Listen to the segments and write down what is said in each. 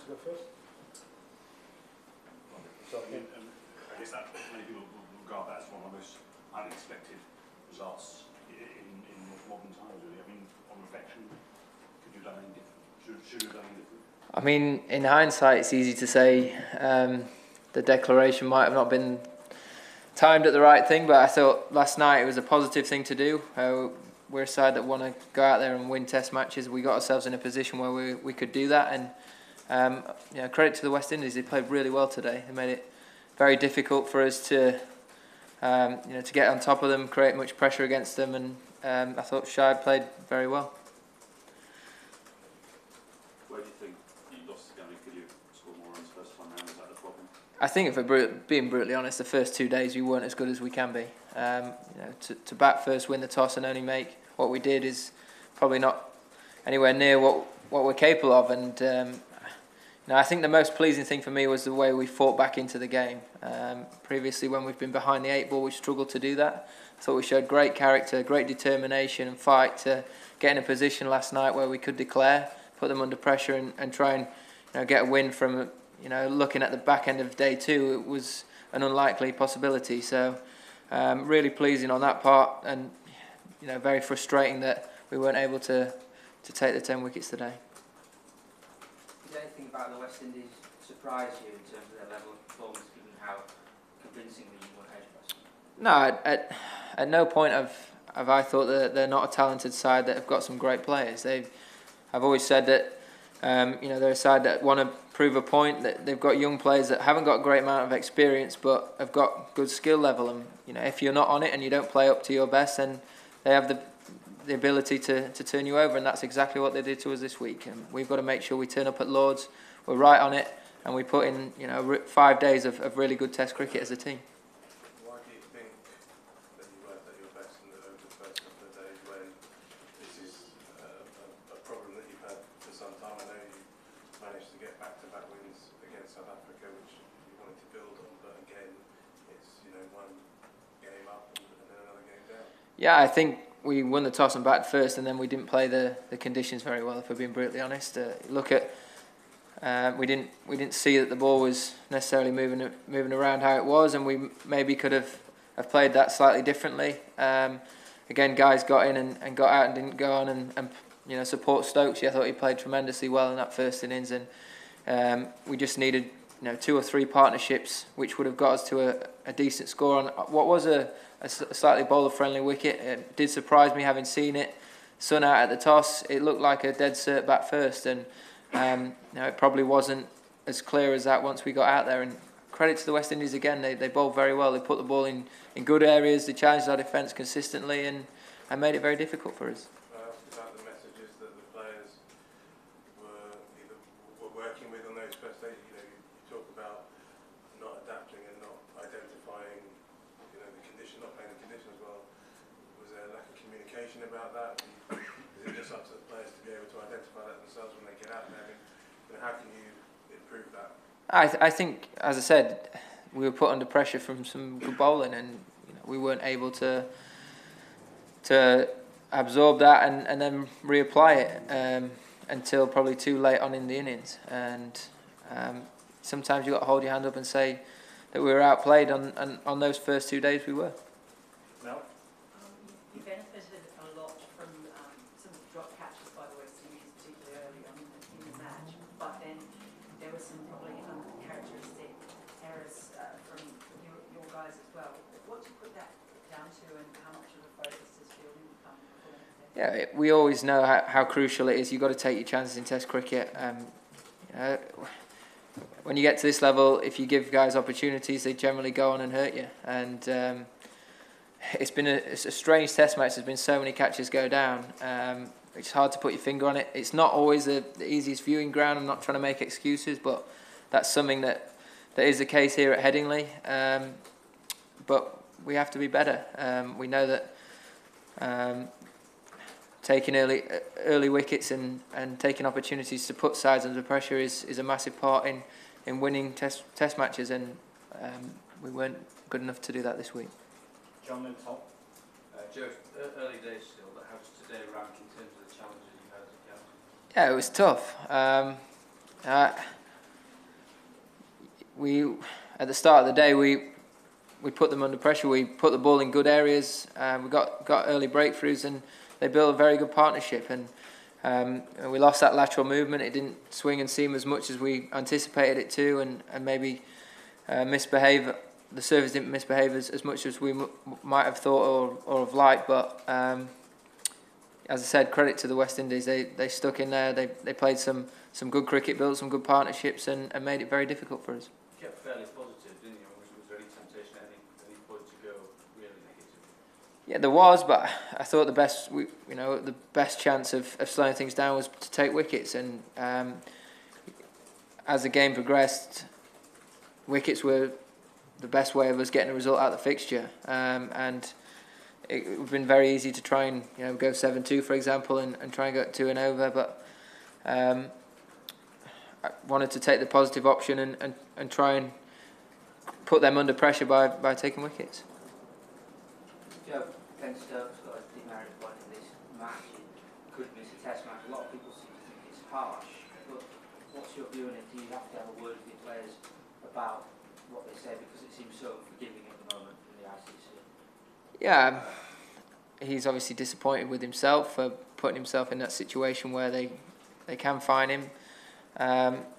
to go first? I guess that many people will regard that as one of the most unexpected results in modern times, really. I mean, on reflection, could you have done anything different? Should you have done anything different? I mean, in hindsight, it's easy to say the declaration might have not been timed at the right thing, but I thought last night it was a positive thing to do. We're a side that want to go out there and win test matches. We got ourselves in a position where we could do that, and credit to the West Indies. They played really well today. They made it very difficult for us to to get on top of them, create much pressure against them, and I thought Shide played very well. Where do you think you lost the game? Could you score more runs first time round? Is that the problem? I think, if we're being brutally honest, the first 2 days we weren't as good as we can be. To bat first, win the toss, and only make what we did is probably not anywhere near what we're capable of. And I think the most pleasing thing for me was the way we fought back into the game. Previously, when we've been behind the 8 ball, we struggled to do that. I thought we showed great character, great determination and fight to get in a position last night where we could declare, put them under pressure, and try and get a win from. Looking at the back end of day 2, it was an unlikely possibility. So really pleasing on that part, and very frustrating that we weren't able to take the 10 wickets today. Did anything about the West Indies surprise you in terms of their level of performance, given how convincingly you won edge pressing? No, at no point have I thought that they're not a talented side that have got some great players. I've always said that they're a side that want to prove a point, that they've got young players that haven't got a great amount of experience but have got good skill level, and if you're not on it and you don't play up to your best, then they have the ability to turn you over, and that's exactly what they did to us this week. And we've got to make sure we turn up at Lords, we're right on it, and we put in 5 days of really good Test cricket as a team. Why do you think that you weren't at your best in the first couple of days, when this is a problem that you've had for some time? I know you managed to get back-to-back wins against South Africa, which you wanted to build on, but again, it's one game up and then another game down. Yeah, I think we won the toss and batted first, and then we didn't play the conditions very well, if we're being brutally honest. Look at we didn't see that the ball was necessarily moving around how it was, and we maybe could have played that slightly differently. Again, guys got in and got out and didn't go on and support Stokes. I thought he played tremendously well in that first innings, and we just needed 2 or 3 partnerships which would have got us to a decent score on what was a slightly bowler-friendly wicket. It did surprise me, having seen it. Sun out at the toss, it looked like a dead cert bat first, and it probably wasn't as clear as that once we got out there. And credit to the West Indies again, they bowled very well. They put the ball in good areas, they challenged our defence consistently, and made it very difficult for us. About the messages that the players were working with on those first days. You talk about not adapting and not identifying the condition, not playing the conditions well. Was there a lack of communication about that? Is it just up to the players to be able to identify that themselves when they get out there? How can you improve that? I think, as I said, we were put under pressure from some good bowling, and we weren't able to absorb that and then reapply it until probably too late on in the innings. And sometimes you've got to hold your hand up and say that we were outplayed. On those first 2 days we were. Mel? You benefited a lot from some of the drop catches by the West Indies, particularly early on in the match, but then there were some probably uncharacteristic errors from your guys as well. What do you put that down to, and how much of a focus does fielding become for the next day? Yeah, we always know how crucial it is. You've got to take your chances in Test cricket. When you get to this level, if you give guys opportunities, they generally go on and hurt you. And it's been a strange Test match. There's been so many catches go down. It's hard to put your finger on it. It's not always the easiest viewing ground. I'm not trying to make excuses, but that's something that is the case here at Headingley. But we have to be better. We know that taking early wickets and taking opportunities to put sides under pressure is a massive part in winning test matches, and we weren't good enough to do that this week. John and Tom? Joe, early days still, but how does today rank in terms of the challenges you had as a captain? Yeah, it was tough. at the start of the day we put them under pressure. We put the ball in good areas. We got early breakthroughs, and they built a very good partnership. And we lost that lateral movement. It didn't swing and seam as much as we anticipated it to, and maybe misbehave. The service didn't misbehave as much as we might have thought or have liked. But as I said, credit to the West Indies. They stuck in there. They played some good cricket, built some good partnerships, and made it very difficult for us. You kept fairly positive, didn't you? Was there any temptation at any point to go really negative? Yeah, there was, but I thought the best chance of slowing things down was to take wickets. And as the game progressed, wickets were the best way of us getting a result out of the fixture. And it would have been very easy to try and go 7-2, for example, and try and go 2 and over. But I wanted to take the positive option and try and put them under pressure by taking wickets. Joe, Ben Stokes got a demerit point in this match. He could miss a test match. A lot of people seem to think it's harsh. But what's your view on it? Do you have to have a word with your players about what they say, because it seems so forgiving at the moment in the ICC? Yeah, he's obviously disappointed with himself for putting himself in that situation where they can fine him.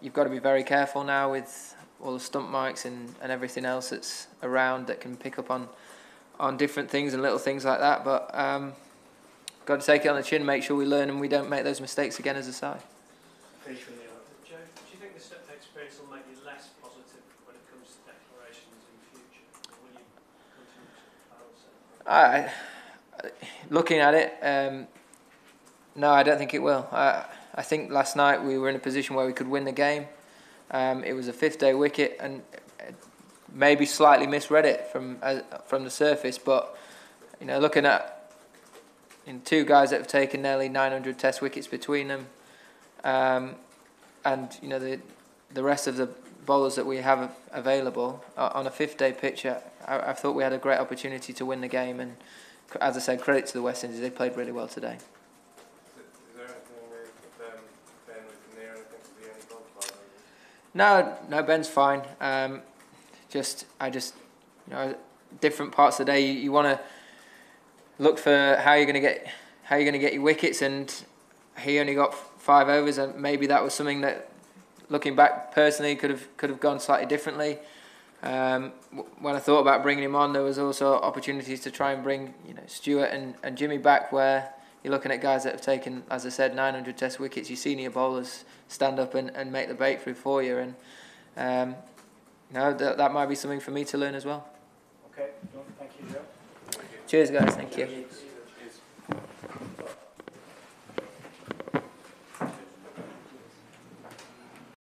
You've got to be very careful now with all the stump mics and everything else that's around that can pick up on different things and little things like that. But got to take it on the chin, make sure we learn and we don't make those mistakes again as a side. Joe, do you think this experience will make you less positive when it comes to declarations in the future? Or will you continue to balance it? Looking at it, no, I don't think it will. I think last night we were in a position where we could win the game. It was a fifth-day wicket, and maybe slightly misread it from the surface. But looking at two guys that have taken nearly 900 Test wickets between them, and the rest of the bowlers that we have available on a fifth-day pitch, I thought we had a great opportunity to win the game. And as I said, credit to the West Indies; they played really well today. Is there anything with Ben with the near anything to the only goal? No, Ben's fine. Different parts of the day, you want to look for how you're going to get your wickets, and he only got 5 overs, and maybe that was something that, looking back personally, could have gone slightly differently. When I thought about bringing him on, there was also opportunities to try and bring Stuart and Jimmy back, where you're looking at guys that have taken, as I said, 900 Test wickets. Your senior bowlers stand up and make the breakthrough for you, and that might be something for me to learn as well. Okay, thank you, Joe. Cheers, guys. Thank you.